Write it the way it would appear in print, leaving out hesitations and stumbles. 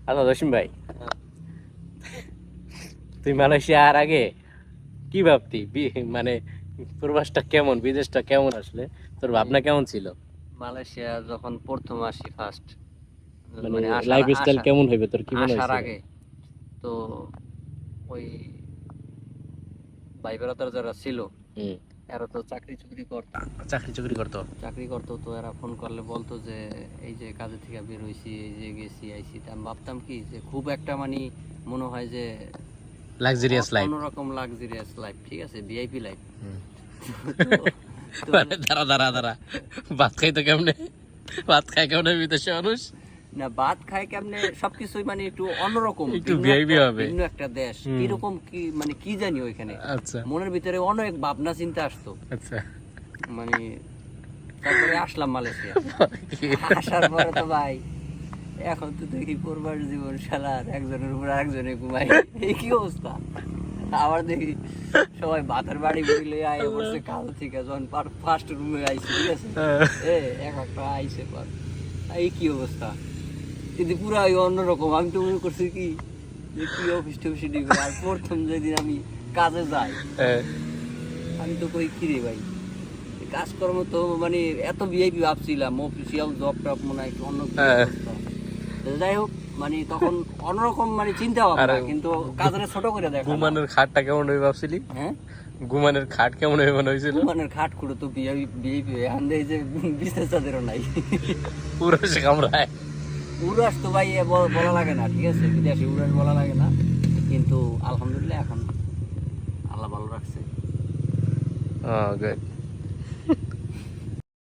আচ্ছা জসিম ভাই, তুই মালয়েশিয়া আর আগে কি ভাবতি মানে প্রবাসটা কেমন, বিদেশটা কেমন, আসলে তোর ভাবনা কেমন ছিল? মালয়েশিয়া যখন প্রথম আসি ফার্স্ট, মানে মানে লাইফ স্টাইল কেমন হইবে তোর কি মনে আসার হয়েছিল? আগে তো ওই ভাই বেড়াতার যারা ছিল হুম। এরা তো চাকরি চুকরি করতো, চাকরি করতো। তো এরা ফোন করলে বলতো যে এই যে কাজে থেকে বের হইছি, এই যে গেছি আইছি। তা আমি ভাবতাম কি যে খুব একটা মানে মনে হয় যে লাক্সারিয়াস লাইফ। অন্যরকম লাক্সারিয়াস লাইফ, ঠিক আছে, ভিআইপি লাইফ। তো দাঁড়া দাঁড়া দাঁড়া, ভাত খাইতো কেমনে? ভাত খায় কেমনে বিদেশে মানুষ? না, ভাত খায় কেমনে, সবকিছুই মানে একটু অন্যরকম, একটু ভিআইপি হবে। ভিন্ন একটা দেশ, কিরকম কি মানে কি জানি ওইখানে। আচ্ছা মনের ভিতরে অনেক ভাবনা চিন্তা আসতো, আচ্ছা। মানে তারপরে আসলাম মালয়েশিয়া। আসার পরে তো ভাই এখন তো দেখি পূর্বার জীবন শালার একজনের উপর আরেকজনে ঘুমাই, এই কি অবস্থা। আবার দেখি সবাই ভাতের বাড়ি বইলে আয় বসে কাল থেকে যখন ফার্স্ট রুমে আইসি, ঠিক আছে, এক একটা আইসে পর এই কি অবস্থা, কিন্তু পুরো অন্যরকম। আমি তো মনে করছি কি যে কি অফিস টফিস করে। আর প্রথম যেদিন আমি কাজে যাই আমি তো কই কি রে ভাই, কাজকর্ম তো মানে এত ভিআইপি ভাবছিলাম, অফিসিয়াল জব টব মনে হয় অন্য কিছু অবস্থা। তো যাই হোক, মানে তখন অন্যরকম মানে চিন্তা ভাবনা, কিন্তু কাজের ছোট করে দেখা। ঘুমানোর খাটটা কেমন হইবে ভাবছিলি? হ্যাঁ, ঘুমানোর খাট কেমন হইবে মনে হয়েছিল? মানে খাট খুঁড়ো তো ভিআইপি আন্দে, এই যে বিজনেস তাদেরও নাই। পুরো সে কামড়ায়। উড়াস তো ভাই বলা লাগে না, ঠিক আছে, বিদেশি উড়াস বলা লাগে না, কিন্তু আলহামদুলিল্লাহ এখন আল্লাহ ভালো রাখছে। Oh, good.